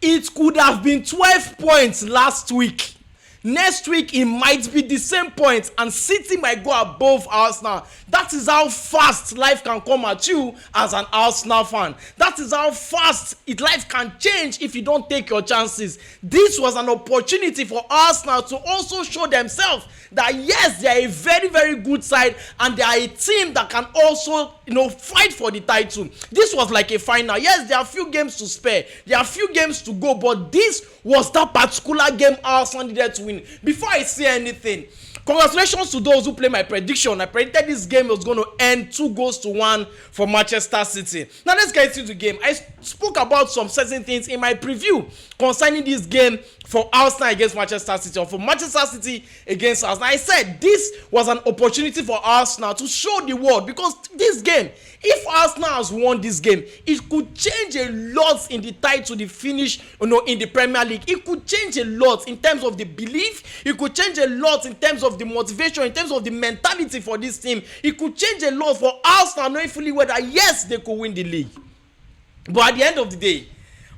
It could have been 12 points last week. Next week, it might be the same points, and City might go above Arsenal. That is how fast life can come at you as an Arsenal fan. That is how fast life can change if you don't take your chances. This was an opportunity for Arsenal to also show themselves that yes, they are a very, very good side, and they are a team that can also, fight for the title. This was like a final. Yes, there are a few games to spare. There are a few games to go, but this was that particular game Arsenal needed to win. Before I say anything, congratulations to those who play my prediction. I predicted this game was going to end 2-1 for Manchester City. Now let's get into the game. I spoke about some certain things in my preview concerning this game for Arsenal against Manchester City, or for Manchester City against Arsenal. I said this was an opportunity for Arsenal to show the world, because this game, if Arsenal has won this game, it could change a lot in the title, the finish, in the Premier League. It could change a lot in terms of the belief. It could change a lot in terms of the motivation, in terms of the mentality for this team. It could change a lot for Arsenal, knowing fully well that yes, they could win the league. But at the end of the day,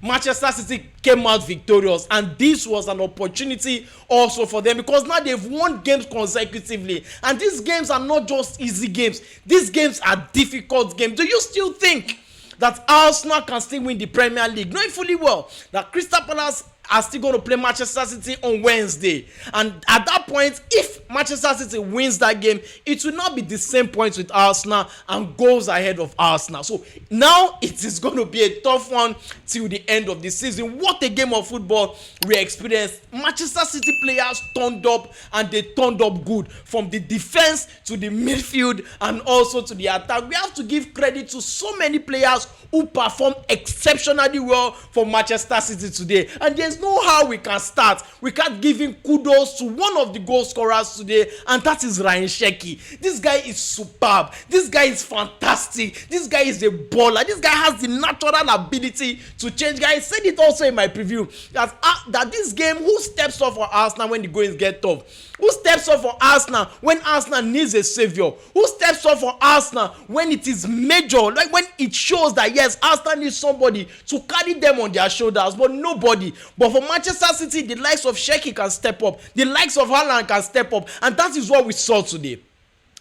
Manchester City came out victorious, and this was an opportunity also for them, because now they've won games consecutively, and these games are not just easy games. These games are difficult games. Do you still think that Arsenal can still win the Premier League, knowing fully well that Crystal Palace are still going to play Manchester City on Wednesday? And at that point, if Manchester City wins that game, it will not be the same points with Arsenal and goes ahead of Arsenal. So now it is going to be a tough one till the end of the season. What a game of football we experienced. Manchester City players turned up, and they turned up good, from the defense to the midfield and also to the attack. We have to give credit to so many players who performed exceptionally well for Manchester City today. And there's no how we can start. We can't give him kudos to one of the goal scorers today, and that is Ryan Chicky. This guy is superb. This guy is fantastic. This guy is a baller. This guy has the natural ability to change. I said it also in my preview that this game, who steps up for Arsenal when the goings get tough? Who steps up for Arsenal when Arsenal needs a savior? Who steps up for Arsenal when it is major, like when it shows that yes, Arsenal needs somebody to carry them on their shoulders, but nobody. But for Manchester City, the likes of Chicky can step up, the likes of Haaland can step up, and that is what we saw today.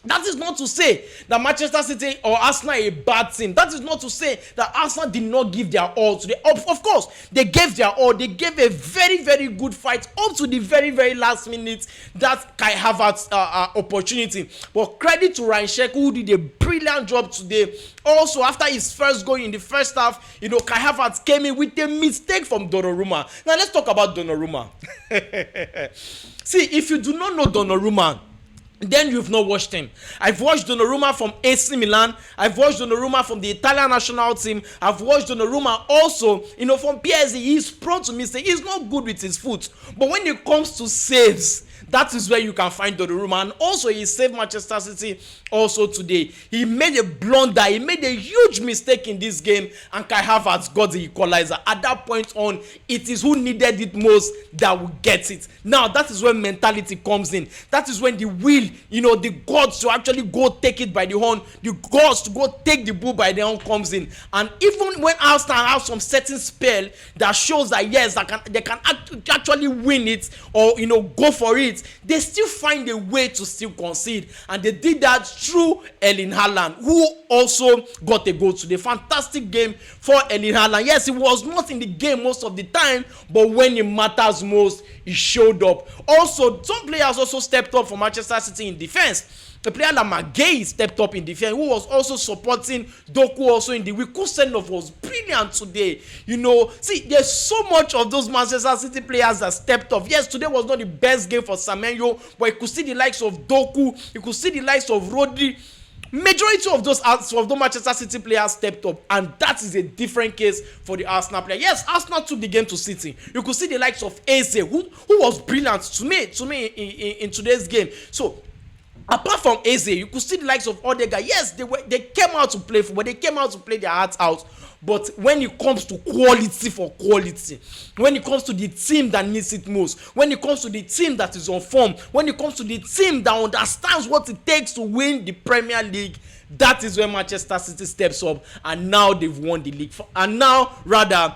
That is not to say that Manchester City or Arsenal are a bad team. That is not to say that Arsenal did not give their all today. Of course, they gave their all. They gave a very, very good fight up to the very, very last minute, that Kai Havertz opportunity. But credit to Ryan Chicky, who did a brilliant job today. Also, after his first goal in the first half, Kai Havertz came in with a mistake from Donnarumma. Now, let's talk about Donnarumma. See, if you do not know Donnarumma, then you've not watched him. I've watched Donnarumma from AC Milan. I've watched Donnarumma from the Italian national team. I've watched Donnarumma also, from PSG. He's prone to mistake. He's not good with his foot. But when it comes to saves, that is where you can find Donnarumma. And also, he saved Manchester City also today. He made a blunder. He made a huge mistake in this game, and Kai Havertz got the equalizer. At that point on, it is who needed it most that will get it. Now, that is when mentality comes in. That is when the will, the guts to actually go take it by the horn, the guts to go take the bull by the horn comes in. And even when Arsenal have some certain spell that shows that yes, they can actually win it, or go for it, they still find a way to still concede. And they did that through Erling Haaland, who also got a goal today. Fantastic game for Erling Haaland. Yes, he was not in the game most of the time, but when it matters most, he showed up. Also, some players also stepped up for Manchester City in defense. The player like Magay stepped up in defense, who was also supporting Doku also in the week. Send-off was brilliant today. See, there's so much of those Manchester City players that stepped up. Yes, today was not the best game for Semenyo, but you could see the likes of Doku, you could see the likes of Rodri. Majority of those Manchester City players stepped up, and that is a different case for the Arsenal player. Yes, Arsenal took the game to City. You could see the likes of Eze, who was brilliant to me in today's game. So, apart from Eze, you could see the likes of Odegaard. Yes, they came out to play football. They came out to play their hearts out. But when it comes to quality for quality, when it comes to the team that needs it most, when it comes to the team that is on form, when it comes to the team that understands what it takes to win the Premier League, that is where Manchester City steps up, and now they've won the league. And now, rather,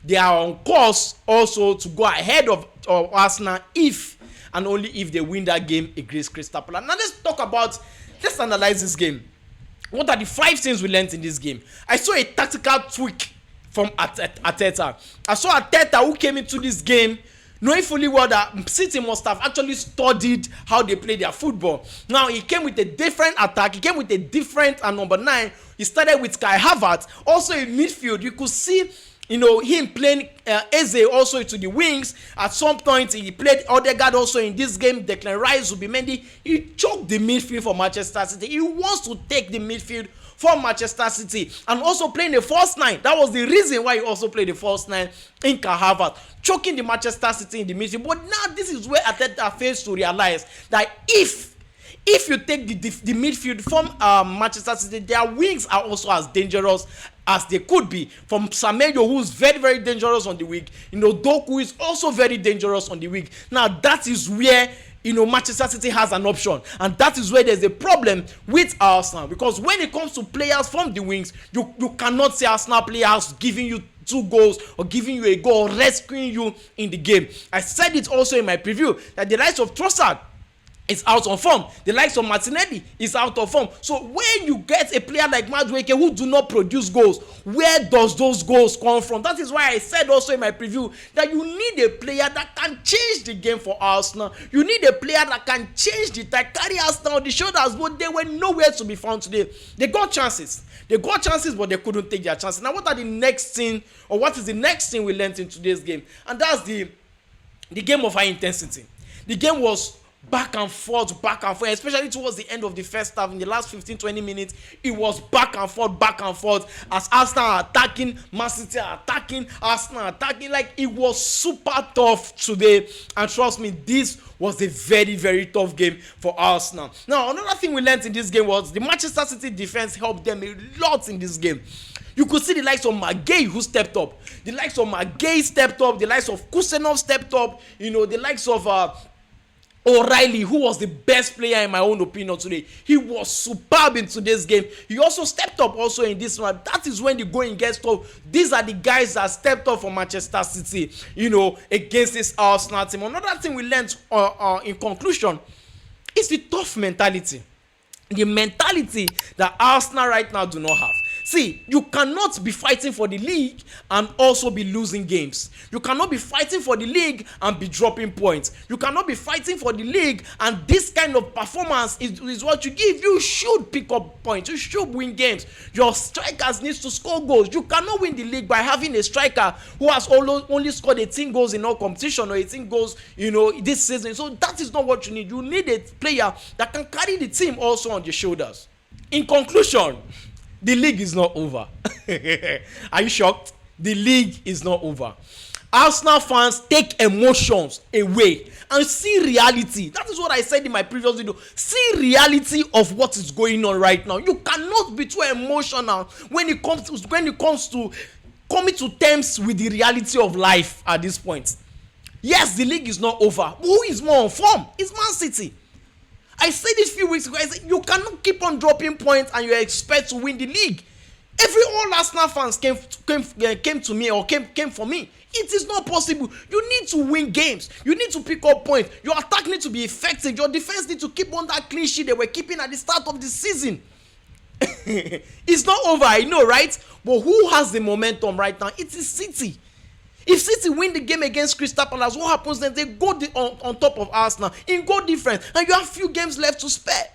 they are on course also to go ahead of Arsenal if and only if they win that game against Crystal Palace. Now let's analyze this game. What are the 5 things we learned in this game? I saw a tactical tweak from Arteta. I saw Arteta who came into this game knowing fully well that City must have actually studied how they play their football. Now he came with a different attack. He came with a different number 9. He started with Kai Havertz. Also in midfield, you could see him playing Eze also to the wings. At some point, he played Odegaard also in this game. Declan Rice, Zubimendi. He choked the midfield for Manchester City. He wants to take the midfield for Manchester City. And also playing a false 9. That was the reason why he also played the false 9 in Kai Havertz, choking the Manchester City in the midfield. But now this is where Arteta fails to realize that if you take the midfield from Manchester City, their wings are also as dangerous as they could be. From Semenyo, who's very, very dangerous on the wing, Doku is also very dangerous on the wing. Now that is where Manchester City has an option, and that is where there's a problem with Arsenal, because when it comes to players from the wings, you cannot say Arsenal players giving you 2 goals or giving you a goal or rescuing you in the game. I said it also in my preview that the likes of Trossard is out of form. The likes of Martinelli is out of form. So when you get a player like Madueke who do not produce goals, where does those goals come from? That is why I said also in my preview that you need a player that can change the game for Arsenal. You need a player that can change the tide, carry Arsenal on the shoulders, but they were nowhere to be found today. They got chances, but they couldn't take their chances. Now what is the next thing we learned in today's game? And that's the game of high intensity. The game was back and forth, especially towards the end of the first half. In the last 15-20 minutes, it was back and forth as Arsenal are attacking, Man City are attacking, Arsenal are attacking. Like, it was super tough today, and trust me, this was a very, very tough game for Arsenal. Now, another thing we learned in this game was the Manchester City defense helped them a lot in this game. You could see the likes of Magay who stepped up. The likes of Magay stepped up. The likes of Kusenov stepped up. The likes of O'Reilly, who was the best player in my own opinion today. He was superb in today's game. He also stepped up also in this one. That is when the going gets tough. These are the guys that stepped up for Manchester City, against this Arsenal team. Another thing we learned in conclusion is the tough mentality. The mentality that Arsenal right now do not have. See, you cannot be fighting for the league and also be losing games. You cannot be fighting for the league and be dropping points. You cannot be fighting for the league and this kind of performance is what you give. You should pick up points. You should win games. Your strikers need to score goals. You cannot win the league by having a striker who has only scored 18 goals in all competition or 18 goals, this season. So that is not what you need. You need a player that can carry the team also on your shoulders. In conclusion, the league is not over. Are you shocked? The league is not over. Arsenal fans, take emotions away and see reality. That is what I said in my previous video. See reality of what is going on right now. You cannot be too emotional when it comes to coming to terms with the reality of life at this point. Yes, the league is not over. But who is more on form? It's Man City. I said this a few weeks ago. I said you cannot keep on dropping points and you expect to win the league. All Arsenal fans came to me or came for me. It is not possible. You need to win games. You need to pick up points. Your attack needs to be effective. Your defense needs to keep on that clean sheet they were keeping at the start of the season. It's not over, I know, right? But who has the momentum right now? It is City. If City win the game against Crystal Palace, what happens then? They go on top of Arsenal in goal difference, and you have few games left to spare.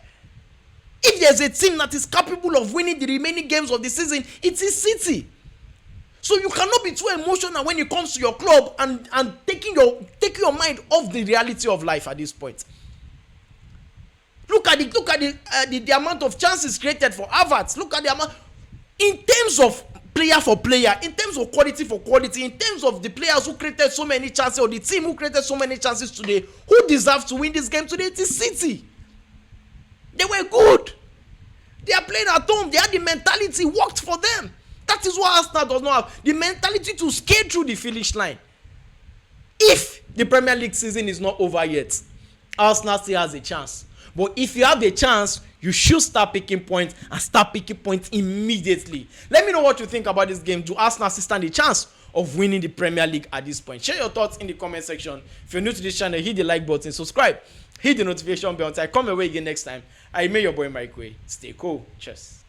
If there's a team that is capable of winning the remaining games of the season, it is City. So you cannot be too emotional when it comes to your club and taking your mind off the reality of life at this point. Look at the amount of chances created for Havertz. Look at the amount in terms of player for player, in terms of quality for quality, in terms of the players who created so many chances or the team who created so many chances today. Who deserves to win this game today? It is City. They were good. They are playing at home. They had the mentality, worked for them. That is what Arsenal does not have. The mentality to skate through the finish line. If the Premier League season is not over yet, Arsenal still has a chance. But if you have a chance, you should start picking points and start picking points immediately. Let me know what you think about this game. Do Arsenal still stand a chance of winning the Premier League at this point? Share your thoughts in the comment section. If you're new to this channel, hit the like button, subscribe, hit the notification bell. Until I come your way again next time, I remain your boy Mike Way. Stay cool. Cheers.